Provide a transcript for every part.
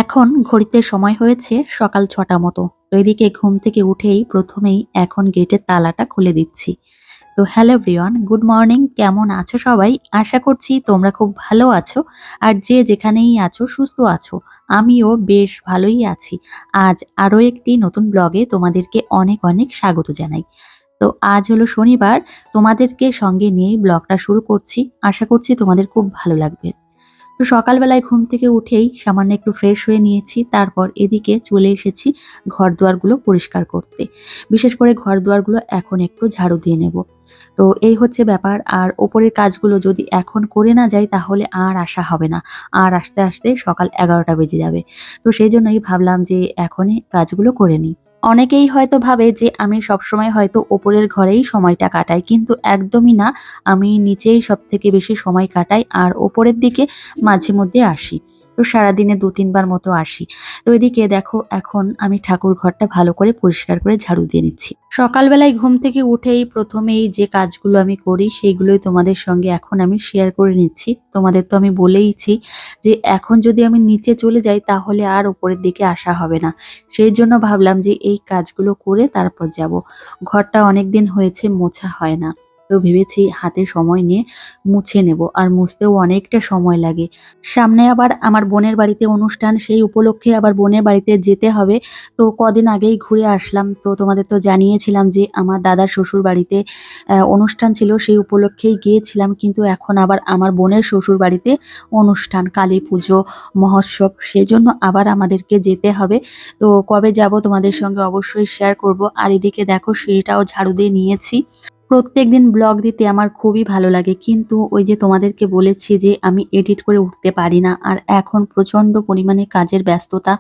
এখন ঘড়িতে সময় হয়েছে সকাল ৬টা মতো। তো এদিকে ঘুম থেকে উঠেই প্রথমেই এখন গেটের তালাটা খুলে দিচ্ছি। তো হ্যালো এভরিওয়ান, গুড মর্নিং। কেমন আছো সবাই? আশা করছি তোমরা খুব ভালো আছো। আর যে যেখানেই আছো সুস্থ আছো। আমিও বেশ ভালোই আছি। আজ আরো একটি নতুন ব্লগে তোমাদেরকে অনেক অনেক স্বাগত জানাই। তো আজ হলো শনিবার, তোমাদেরকে সঙ্গে নিয়েই ব্লগটা শুরু করছি। আশা করছি তোমাদের খুব ভালো লাগবে। তো সকালবেলায় ঘুম থেকে উঠেই সামান্য একটু ফ্রেশ হয়ে নিয়েছি। তারপর এদিকে চলে এসেছি ঘরদুয়ারগুলো পরিষ্কার করতে। বিশেষ করে ঘরদুয়ারগুলো এখন একটু ঝাড়ু দিয়ে নেব। তো এই হচ্ছে ব্যাপার। আর ওপরের কাজগুলো যদি এখন করে না যাই তাহলে আর আসা হবে না। আর আসতে, আসতে সকাল ১১টা বেজে যাবে। তো সেইজন্যই ভাবলাম যে এখনই কাজগুলো করে নিই। অনেকেই হয়তো ভাবে যে আমি সবসময় হয়তো ওপরের ঘরেই সময়টা কাটাই। কিন্তু একদমই না। আমি নিচেই সবথেকে বেশি সময় কাটাই আর ওপরের দিকে মাঝে মধ্যে আসি। তো সারাদিনে ২-৩ বার মতো আসি। তো এদিকে দেখো এখন আমি ঠাকুর ঘরটা ভালো করে পরিষ্কার করে ঝাড়ু দিয়ে নিচ্ছি। সকালবেলায় ঘুম থেকে উঠেই প্রথমেই যে কাজগুলো আমি করি সেইগুলোই তোমাদের সঙ্গে এখন আমি শেয়ার করে নিচ্ছি। তোমাদের তো আমি বলেইছি যে এখন যদি আমি নিচে চলে যাই তাহলে আর উপরের দিকে আসা হবে না। সেইজন্য ভাবলাম যে এই কাজগুলো করে তারপর যাব। ঘরটা অনেকদিন হয়েছে মোছা হয় না। তো ভেবেছি হাতে সময় নিয়ে মুছে নেব। আর মুছতেও অনেকটা সময় লাগে। সামনে আবার আমার বোনের বাড়িতে অনুষ্ঠান, সেই উপলক্ষে আবার বোনের বাড়িতে যেতে হবে। তো কদিন আগেই ঘুরে আসলাম। তো তোমাদের তো জানিয়েছিলাম যে আমার দাদার শ্বশুর বাড়িতে অনুষ্ঠান ছিল, সেই উপলক্ষেই গিয়েছিলাম। কিন্তু এখন আবার আমার বোনের শ্বশুর বাড়িতে অনুষ্ঠান, কালীপুজো, মহোৎসব, সেজন্য আবার আমাদেরকে যেতে হবে। তো কবে যাব তোমাদের সঙ্গে অবশ্যই শেয়ার করব। আর এদিকে দেখো সিঁড়িটাও ঝাড়ু দিয়ে নিয়েছি। প্রত্যেকদিন ব্লগ দিতে আমার খুবই ভালো লাগে। কিন্তু ওই যে তোমাদেরকে বলেছি যে আমি এডিট করে উঠতে পারি না। আর এখন প্রচণ্ড পরিমাণে কাজের ব্যস্ততা।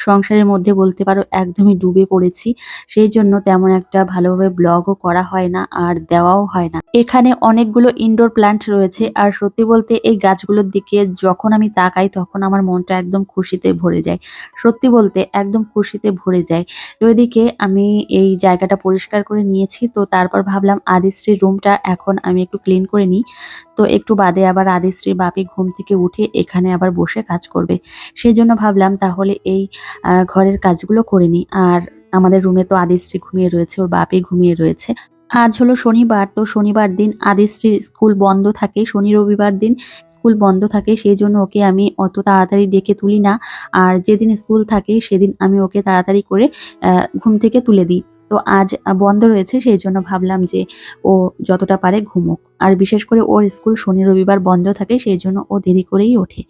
সংসারের মধ্যে বলতে পারো একদমই ডুবে পড়েছি। সেইজন্য তেমন একটা ভালোভাবে ব্লগও করা হয় না আর দেওয়াও হয় না। এখানে অনেকগুলো ইনডোর প্ল্যান্ট রয়েছে। আর সত্যি বলতে এই গাছগুলোর দিকে যখন আমি তাকাই তখন আমার মনটা একদম খুশিতে ভরে যায়। সত্যি বলতে একদম খুশিতে ভরে যায়। তো এদিকে আমি এই জায়গাটা পরিষ্কার করে নিয়েছি। তো তারপর ভাবলাম আদিশ্রীর রুমটা এখন আমি একটু ক্লিন করে নিই। তো একটু বাদে আবার আদিশ্রীর বাপি ঘুম থেকে উঠে এখানে আবার বসে কাজ করবে। সেজন্য ভাবলাম তাহলে এই ঘরের কাজগুলো করে নিই। আর আমাদের রুমে তো আদিশ্রী ঘুমিয়ে রয়েছে, ওর বাপি ঘুমিয়ে রয়েছে। আজ হলো শনিবার। তো শনিবার দিন আদিশ্রীর স্কুল বন্ধ থাকে। শনি রবিবার দিন স্কুল বন্ধ থাকে। সেইজন্য ওকে আমি অত তাড়াতাড়ি ডেকে তুলি না। আর যেদিন স্কুল থাকে সেদিন আমি ওকে তাড়াতাড়ি করে ঘুম থেকে তুলে দিই। তো আজ বন্ধ রয়েছে, সেইজন্য ভাবলাম যে ও যতটা পারে ঘুমোক। আর বিশেষ করে ওর স্কুল শনি রবিবার বন্ধ থাকে, সেইজন্য ও দেরি করেই ওঠে।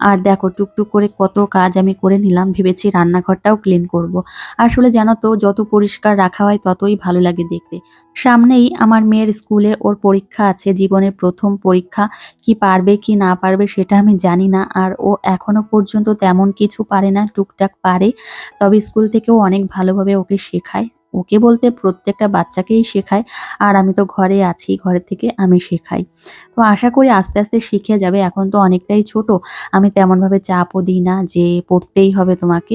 আর দেখো টুকটুক করে কত কাজ আমি করে নিলাম। ভেবেছি রান্নাঘরটাও ক্লিন করব। আসলে জানো তো যত পরিষ্কার রাখা হয় ততই ভালো লাগে দেখতে। সামনেই আমার মেয়ের স্কুলে ওর পরীক্ষা আছে, জীবনের ১ম পরীক্ষা। কি পারবে কি না পারবে সেটা আমি জানি না। আর ও এখনো পর্যন্ত তেমন কিছু পারে না, টুকটাক পারে। তবে স্কুল থেকেও অনেক ভালোভাবে ওকে শেখায়। ওকে বলতে প্রত্যেকটা বাচ্চাকেই শেখায়। আর আমি তো ঘরে আছি, ঘরের থেকে আমি শেখাই। তো আশা করি আস্তে, আস্তে শিখে যাবে। এখন তো অনেকটাই ছোট। আমি তেমনভাবে চাপও দিই না যে পড়তেই হবে তোমাকে,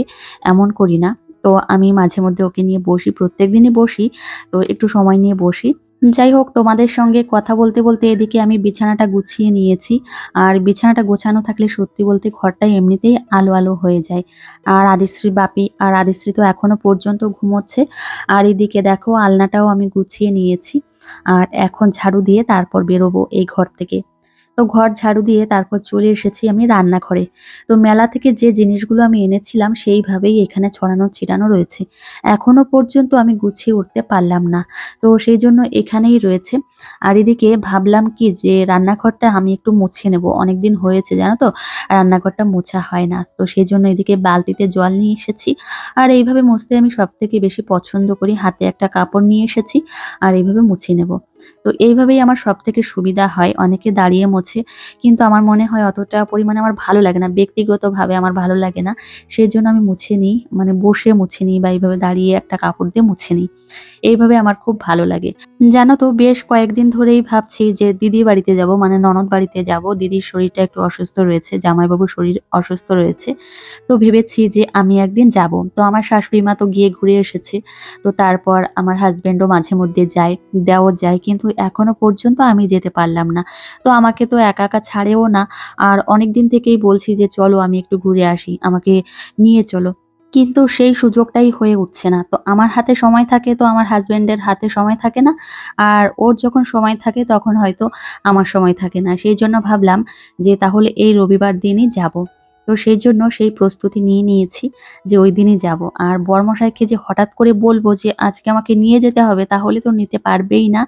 এমন করি না। তো আমি মাঝে মধ্যে ওকে নিয়ে বসি, প্রত্যেকদিনই বসি। তো একটু সময় নিয়ে বসি। যাই হোক তোমাদের সঙ্গে কথা বলতে, বলতে এদিকে আমি বিছানাটা গুছিয়ে নিয়েছি। আর বিছানাটা গোছানো থাকলে সত্যি বলতে ঘরটা এমনিতেই আলো, আলো হয়ে যায়। আর আদিশ্রীর বাপি আর আদিশ্রী তো এখনো পর্যন্ত ঘুমোচ্ছে। আর এদিকে দেখো আলনাটাও আমি গুছিয়ে নিয়েছি। আর এখন ঝাড়ু দিয়ে তারপর বেরোবো এই ঘর থেকে। তো ঘর ঝাড়ু দিয়ে তারপর চলে এসেছি আমি রান্নাঘরে। তো মেলা থেকে যে জিনিসগুলো আমি এনেছিলাম সেইভাবেই এখানে ছড়ানো ছিটানো রয়েছে। এখনো পর্যন্ত আমি গুছিয়ে উঠতে পারলাম না। তো সেইজন্য এখানেই রয়েছে। আর এদিকে ভাবলাম কি যে রান্নাঘরটা আমি একটু মুছে নেব। অনেকদিন হয়েছে জানো তো রান্নাঘরটা মোছা হয় না। তো সেইজন্য এদিকে বালতিতে জল নিয়ে এসেছি। আর এইভাবে মুছতে আমি সবথেকে বেশি পছন্দ করি। হাতে একটা কাপড় নিয়ে এসেছি আর এইভাবে মুছে নেব। তো এইভাবেই আমার সবথেকে সুবিধা হয়। অনেকে দাঁড়িয়ে মোছে, কিন্তু আমার মনে হয় অতটা পরিমাণে আমার ভালো লাগে না। ব্যক্তিগতভাবে আমার ভালো লাগে না। সেজন্য আমি মুছে নিই, মানে বসে মুছে নিই বা এইভাবে দাঁড়িয়ে একটা কাপড় দিয়ে মুছে নিই। এইভাবে আমার খুব ভালো লাগে। জানো তো বেশ কয়েকদিন ধরেই ভাবছি যে দিদির বাড়িতে যাব, মানে ননদ বাড়িতে যাব। দিদির শরীরটা একটু অসুস্থ রয়েছে, জামাইবাবুর শরীর অসুস্থ রয়েছে। তো ভেবেছি যে আমি একদিন যাব। তো আমার শাশুড়ি মা তো গিয়ে ঘুরে এসেছে। তো তারপর আমার হাসব্যান্ডও মাঝে মধ্যে যায়, দেওর যায়। কিন্তু কিন্তু এখনো পর্যন্ত আমি যেতে পারলাম না। তো আমাকে তো একা একা ছাড়েও না। আর অনেক দিন থেকেই বলছি যে চলো আমি একটু ঘুরে আসি, আমাকে নিয়ে চলো। কিন্তু সেই সুযোগটাই হয়ে উঠছে না। তো আমার হাতে সময় থাকে, তো আমার হাসব্যান্ডের হাতে সময় থাকে না। আর ওর যখন সময় থাকে তখন হয়তো আমার সময় থাকে না। সেইজন্য ভাবলাম যে তাহলে এই রবিবার দিনই যাবো। তো সেইজন্য সেই প্রস্তুতি নিয়ে নিয়েছি যে ওইদিনই যাবো। আর বরমশাইকে যে হঠাৎ করে বলবো যে আজকে আমাকে নিয়ে যেতে হবে, তাহলে তো নিতে পারবেই না।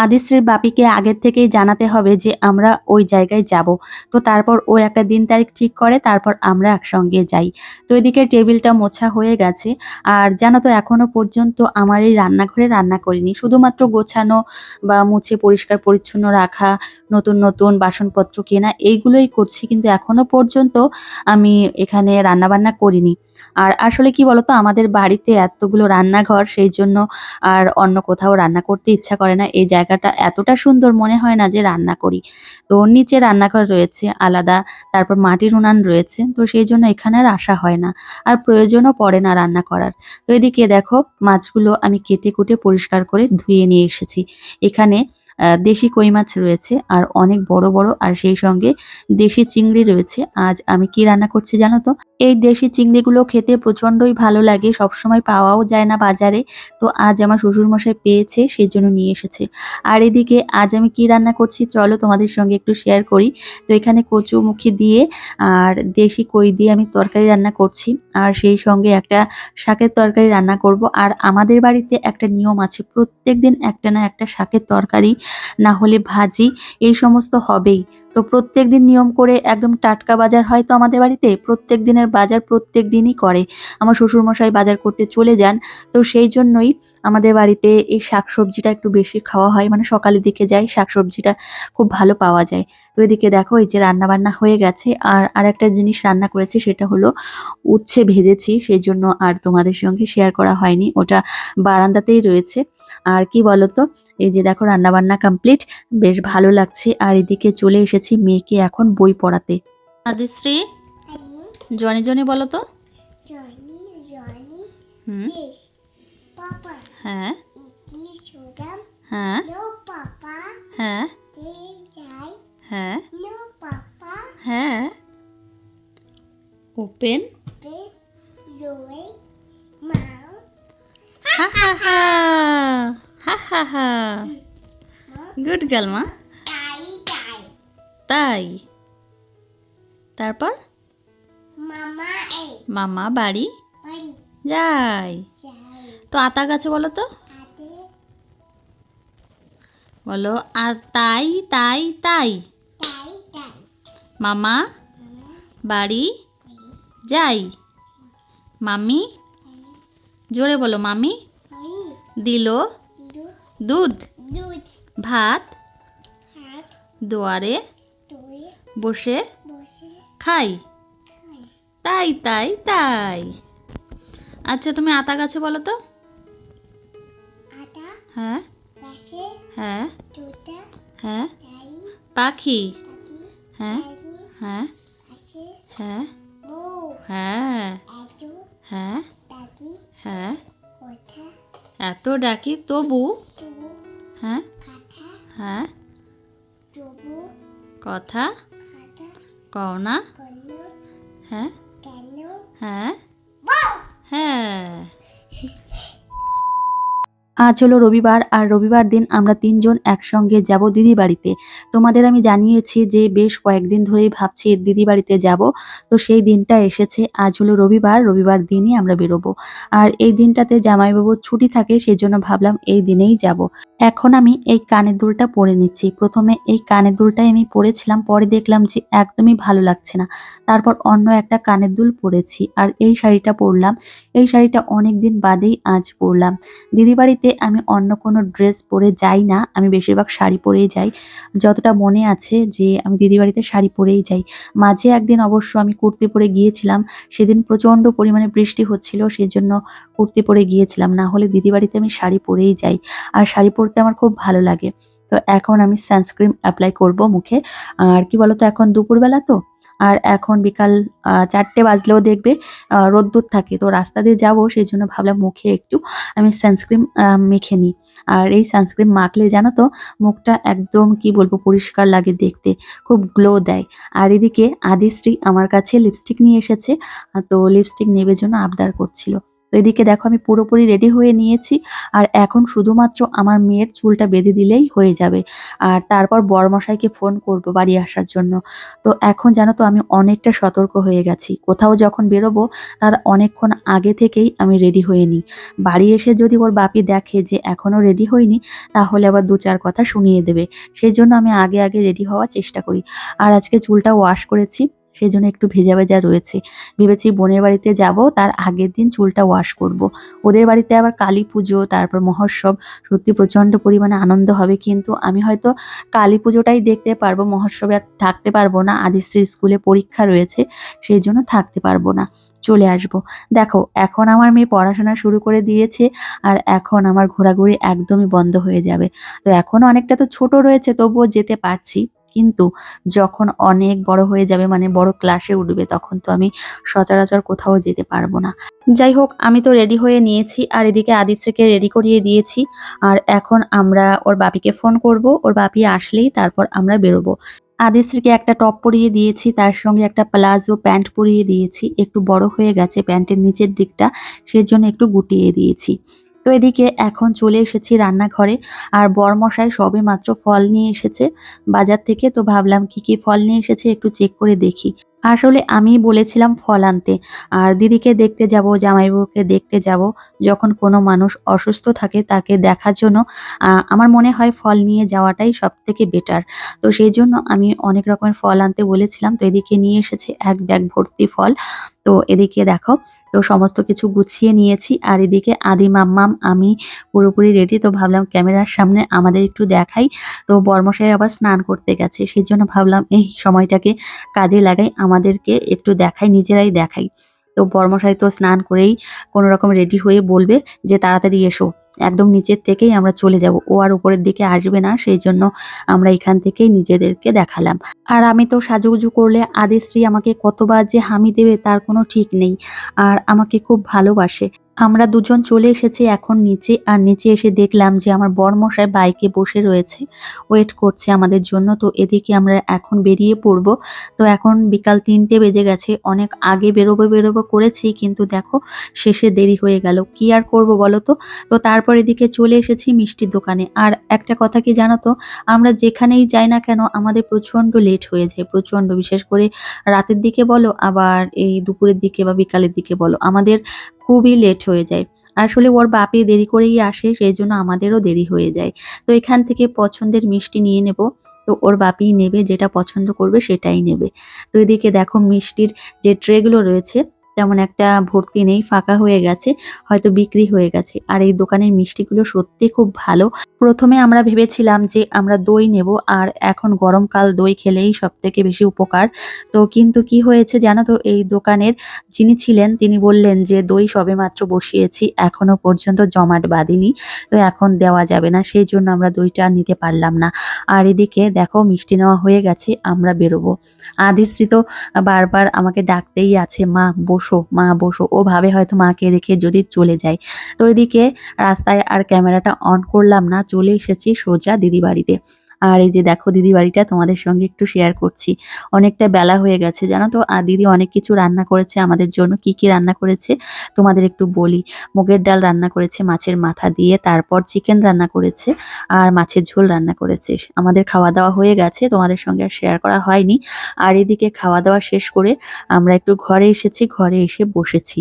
আদিশ্রীর বাপিকে আগের থেকেই জানাতে হবে যে আমরা ওই জায়গায় যাবো। তো তারপর ও একটা দিন তারিখ ঠিক করে, তারপর আমরা একসঙ্গে যাই। তো এদিকে টেবিলটা মোছা হয়ে গেছে। আর জানো তো এখনো পর্যন্ত আমার এই রান্নাঘরে রান্না করিনি। শুধুমাত্র গোছানো বা মুছে পরিষ্কার পরিচ্ছন্ন রাখা, নতুন নতুন বাসনপত্র কেনা, এইগুলোই করছি। কিন্তু এখনো পর্যন্ত আমি এখানে রান্নাবান্না করিনি। আর আসলে কি বলতো, আমাদের বাড়িতে এতগুলো রান্নাঘর, সেই জন্য আর অন্য কোথাও রান্না করতে ইচ্ছা করে না। এই জায়গাটা এতটা সুন্দর, মনে হয় না যে রান্না করি। তো নিচে রান্নাঘর রয়েছে আলাদা, তারপর মাটির উনান রয়েছে। তো সেই জন্য এখানে আর আসা হয় না। আর প্রয়োজনও পড়ে না রান্না করার। তো এদিকে দেখো, মাছগুলো আমি কেটে কুটে পরিষ্কার করে ধুয়ে নিয়ে এসেছি। এখানে দেশি কই মাছ রয়েছে আর অনেক বড় বড়, আর সেই সঙ্গে দেশি চিংড়ি রয়েছে। আজ আমি কি রান্না করছি জানো তো? এই দেশি চিংড়িগুলো খেতে প্রচণ্ডই ভালো লাগে, সবসময় পাওয়াও যায় না বাজারে। তো আজ আমার শ্বশুরমশাই পেয়েছে, সেই জন্য নিয়ে এসেছে। আর এদিকে আজ আমি কি রান্না করছি চলো তোমাদের সঙ্গে একটু শেয়ার করি। তো এখানে কচুমুখী দিয়ে আর দেশি কই দিয়ে আমি তরকারি রান্না করছি। আর সেই সঙ্গে একটা শাকের তরকারি রান্না করব। আর আমাদের বাড়িতে একটা নিয়ম আছে, প্রত্যেকদিন একটা না একটা শাকের তরকারি, না হলে ভাজি, এই সমস্ত হবেই। তো প্রত্যেকদিন নিয়ম করে একদম টাটকা বাজার হয় তো আমাদের বাড়িতে, প্রত্যেক দিনের বাজার প্রত্যেক দিনই করে। আমার শ্বশুরমশাই বাজার করতে চলে যান। তো সেই জন্যই আমাদের বাড়িতে এই শাকসবজিটা একটু বেশি খাওয়া হয়, মানে সকালের দিকে যাই, শাকসবজিটা খুব ভালো পাওয়া যায়। তো এদিকে দেখো, এই যে রান্না বান্না হয়ে গেছে। আর আরেকটা জিনিস রান্না করেছি, সেটা হলো উচ্ছে ভেজেছি, সেই জন্য আর তোমাদের সঙ্গে শেয়ার করা হয়নি, ওটা বারান্দাতেই রয়েছে। আর কি বলতো, এই যে দেখো রান্না বান্না কমপ্লিট, বেশ ভালো লাগছে। আর এদিকে চলে এসেছি মেয়েকে এখন বই পড়াতে। আদিশ্রী, জনি জনি বলো তো। Johnny, Johnny, হুম। yes. Papa, হ্যাঁ it is Sodam. হ্যাঁ No, Papa, হ্যাঁ they die. হ্যাঁ No, Papa, হ্যাঁ। ওপেন। they Roy, Mom, হা হা হা, হা হা হা। গুড গার্ল মা। die. তাই, তারপর Mama, মামা বাড়ি Buddy, যাই। die. তো আতা গাছে বলো তো, Ate, বলো আর তাই তাই তাই। die. মামা Mama, বাড়ি যাই। মামি, জোরে বলো, মামি Buddy, দিল do, দুধ dude, ভাত hat, দুয়ারে toy, বসে bosse, খাই। kai. তাই তাই তাই। আচ্ছা তুমি আতা গাছে বলো তো। Ada, হ্যাঁ Rashe, হ্যাঁ Tuta, হ্যাঁ। Dai, পাখি। Tati, হ্যাঁ Daddy, হ্যাঁ Ashe, হ্যাঁ Bo, হ্যাঁ Adu, হ্যাঁ Daddy, হ্যাঁ। Kota, এত ডাকি তবু। Tu, হ্যাঁ Kata, হ্যাঁ। Tubu, কথা Kata, কও না। Kono, হ্যাঁ Kano, হ্যাঁ Bo! হ্যাঁ। আজ হলো রবিবার, আর রবিবার দিন আমরা তিনজন একসঙ্গে যাব দিদি বাড়িতে। তোমাদের আমি জানিয়েছি যে বেশ কয়েকদিন ধরেই ভাবছি দিদি বাড়িতে যাব। তো সেই দিনটা এসেছে, আজ হলো রবিবার, রবিবার দিনই আমরা বেরোবো। আর এই দিনটাতে জামাইবাবুর ছুটি থাকে, সেই জন্য ভাবলাম এই দিনেই যাব। এখন আমি এই কানের দুলটা পরে নিচ্ছি। প্রথমে এই কানের দুলটাই আমি পরেছিলাম, পরে দেখলাম যে একদমই ভালো লাগছে না। তারপর অন্য একটা কানের দুল পরেছি, আর এই শাড়িটা পরলাম। এই শাড়িটা অনেক দিন বাদেই আজ পরলাম। দিদি বাড়িতে আমি অন্য কোনো ড্রেস পরে যাই না, আমি বেশিরভাগ শাড়ি পরেই যাই। যতটা মনে আছে যে আমি দিদি বাড়িতে শাড়ি পরেই যাই। মাঝে একদিন অবশ্য আমি কুর্তি পরে গিয়েছিলাম, সেদিন প্রচণ্ড পরিমাণে বৃষ্টি হচ্ছিল, সেই জন্য কুর্তি পরে গিয়েছিলাম, না হলে দিদি বাড়িতে আমি শাড়ি পরেই যাই। আর শাড়ি পরতে আমার খুব ভালো লাগে। তো এখন আমি সানস্ক্রিন অ্যাপ্লাই করব মুখে। আর কি বলতো, এখন দুপুরবেলা তো, আর এখন বিকাল 4টে বাজলেও দেখবে রোদ্দুর থাকে। তো রাস্তা দিয়ে যাবো, সেই জন্য ভাবলাম মুখে একটু আমি সানস্ক্রিন মেখে নিই। আর এই সানস্ক্রিন মাখলে জানো তো মুখটা একদম কি বলবো পরিষ্কার লাগে দেখতে, খুব গ্লো দেয়। আর এদিকে আদিশ্রী আমার কাছে লিপস্টিক নিয়ে এসেছে। তো লিপস্টিক নেবার জন্য আবদার করছিল। তো এদিকে দেখো আমি পুরোপুরি রেডি হয়ে নিয়েছি। আর এখন শুধুমাত্র আমার মেয়ের চুলটা বেঁধে দিলেই হয়ে যাবে। আর তারপর বরমশাইকে ফোন করব বাড়ি আসার জন্য। তো এখন জানো তো আমি অনেকটা সতর্ক হয়ে গেছি। কোথাও যখন বেরোবো তার অনেকক্ষণ আগে থেকেই আমি রেডি হয়ে নিই। বাড়ি এসে যদি ওর বাপি দেখে যে এখনো রেডি হইনি, তাহলে আবার 2-4 কথা শুনিয়ে দেবে। সেই জন্য আমি আগে আগে রেডি হওয়ার চেষ্টা করি। আর আজকে চুলটা ওয়াশ করেছি, সেজন্য একটু ভেজা ভেজা রয়েছে। ভেবেছি বোনের বাড়িতে যাব, তার আগের দিন চুলটা ওয়াশ করব। ওদের বাড়িতে আবার কালী পুজো, তারপর মহোৎসব, সত্যি প্রচন্ড পরিমাণে আনন্দ হবে। কিন্তু আমি হয়তো কালী পুজোটাই দেখতে পারবো, মহোৎসবে আর থাকতে পারবো না। আদিশ্রীর স্কুলে পরীক্ষা রয়েছে, সেই জন্য থাকতে পারবো না, চলে আসবো। দেখো এখন আমার মেয়ে পড়াশোনা শুরু করে দিয়েছে, আর এখন আমার ঘোরাঘুরি একদমই বন্ধ হয়ে যাবে। তো এখনো অনেকটা তো ছোট রয়েছে, তবুও যেতে পারছি। কিন্তু যখন অনেক বড় হয়ে যাবে, মানে বড় ক্লাসে উঠবে, তখন তো আমি সচরাচর কোথাও যেতে পারবো না। যাই হোক, আমি তো রেডি হয়ে নিয়েছি, আর এদিকে আদিশ্রীকে রেডি করিয়ে দিয়েছি। আর এখন আমরা ওর বাপিকে ফোন করব, ওর বাপি আসলেই তারপর আমরা বেরোবো। আদিশ্রীকে একটা টপ পরিয়ে দিয়েছি, তার সঙ্গে একটা প্লাজো প্যান্ট পরিয়ে দিয়েছি। একটু বড় হয়ে গেছে প্যান্টের নিচের দিকটা, সেজন্য একটু গুটিয়ে দিয়েছি। তো এদিকে এখন চলে এসেছি রান্নাঘরে। আর বরমশাই সবে মাত্র ফল নিয়ে এসেছে বাজার থেকে। তো ভাবলাম কি কি ফল নিয়ে এসেছে একটু চেক করে দেখি। আসলে আমি বলেছিলাম ফল আনতে, আর দিদিকে দেখতে যাব, জামাইবাবুকে দেখতে যাব। যখন কোনো মানুষ অসুস্থ থাকে তাকে দেখার জন্য আমার মনে হয় ফল নিয়ে যাওয়াটাই সব থেকে বেটার। তো সেই জন্য আমি অনেক রকমের ফল আনতে বলেছিলাম। তো এদিকে নিয়ে এসেছে এক ব্যাগ ভর্তি ফল। তো এদিকে দেখো, তো সমস্ত কিছু গুছিয়ে নিয়েছি। আর এদিকে আদি মাম্মাম আমি পুরোপুরি রেডি। তো ভাবলাম ক্যামেরার সামনে আমাদের একটু দেখাই। তো বরমশাই আবার স্নান করতে গেছে, সেই জন্য ভাবলাম এই সময়টাকে কাজে লাগাই, আমাদেরকে একটু দেখাই, নিজেরাই দেখাই। তো বরমশাই তো স্নান করেই কোনো রকম রেডি হয়ে বলবে যে তাড়াতাড়ি এসো, একদম নিচের থেকেই আমরা চলে যাব। ও আর উপরের দিকে আসবে না, সেই জন্য আমরা এখান থেকেই নিজেদেরকে দেখালাম। আর আমি তো সাজুগুজু করলে আদিশ্রী আমাকে কতবার যে হামি দেবে তার কোনো ঠিক নেই। আর আমাকে খুব ভালোবাসে। আমরা দুজন চলে এসেছি এখন নিচে। আর নিচে এসে দেখলাম যে আমার বরমশাই বাইকে বসে রয়েছে, ওয়েট করছে আমাদের জন্য। তো এদিকে আমরা এখন বেরিয়ে পড়ব। তো এখন বিকাল 3টে বেজে গেছে, অনেক আগে বেরোবো বেরোবো করেছি, কিন্তু দেখো শেষে দেরি হয়ে গেল, কি আর করব বলো তো। তো তারপর এদিকে চলে এসেছি মিষ্টির দোকানে। আর একটা কথা কি জানো তো, আমরা যেখানেই যাই না কেন আমাদের প্রচন্ড লেট হয়ে যায়, প্রচন্ড। বিশেষ করে রাতের দিকে বলো, আবার এই দুপুরের দিকে বা বিকালের দিকে বলো, আমাদের খুবই লেট হয়ে যায়। আসলে ওর বাপি দেরি করেই আসে, সেই জন্য আমাদেরও দেরি হয়ে যায়। তো এখান থেকে পছন্দের মিষ্টি নিয়ে নেব। তো ওর বাপিই নেবে, যেটা পছন্দ করবে সেটাই নেবে। তো এদিকে দেখো মিষ্টির যে ট্রেগুলো রয়েছে তেমন একটা ভর্তি নেই, ফাঁকা হয়ে গেছে, হয়তো বিক্রি হয়ে গেছে। আর এই দোকানের মিষ্টিগুলো সত্যি খুব ভালো। প্রথমে আমরা ভেবেছিলাম যে আমরা দই নেব, আর এখন গরমকাল দই খেলেই সব থেকে বেশি উপকার। তো কিন্তু কি হয়েছে জানো তো, এই দোকানের যিনি ছিলেন তিনি বললেন যে দই সবেমাত্র বসিয়েছি, এখনো পর্যন্ত জমাট বাঁধেনি, তো এখন দেওয়া যাবে না। সেই জন্য আমরা দইটা আর নিতে পারলাম না। আর এদিকে দেখো মিষ্টি নেওয়া হয়ে গেছে, আমরা বেরোবো। আদিশ্রী তো বারবার আমাকে ডাকতেই আছে, মা বসো মা বসো। ও ভাবে হয়তো মাকে রেখে যদি চলে যায়। তো এদিকে রাস্তায় আর ক্যামেরাটা অন করলাম না, চলে এসেছি সোজা দিদি বাড়িতে। আর এই যে দেখো দিদি বাড়িটা তোমাদের সঙ্গে একটু শেয়ার করছি। অনেকটা বেলা হয়ে গেছে জানো তো। আর দিদি অনেক কিছু রান্না করেছে আমাদের জন্য। কি কি রান্না করেছে তোমাদের একটু বলি। মুগের ডাল রান্না করেছে মাছের মাথা দিয়ে, তারপর চিকেন রান্না করেছে, আর মাছের ঝোল রান্না করেছে। আমাদের খাওয়া দাওয়া হয়ে গেছে, তোমাদের সঙ্গে আর শেয়ার করা হয়নি। আর এদিকে খাওয়া দাওয়া শেষ করে আমরা একটু ঘরে এসেছি, ঘরে এসে বসেছি।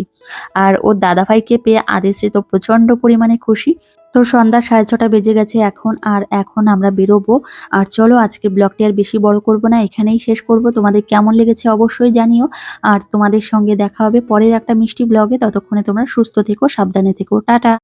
আর ওর দাদাভাইকে পেয়ে আদিশ্রী তো প্রচন্ড পরিমাণে খুশি। তো সন্ধ্যা 6:30 বেজে গেছে এখন। আর এখন আমরা বেরোবো। আর চলো আজকের ব্লগটি আর বেশি বড় করব না, এখানেই শেষ করব। তোমাদের কেমন লেগেছে অবশ্যই জানিও। আর তোমাদের সঙ্গে দেখা হবে পরের একটা মিষ্টি ব্লগে। ততক্ষণে তোমরা সুস্থ থেকো, সাবধানে থেকো, টাটা।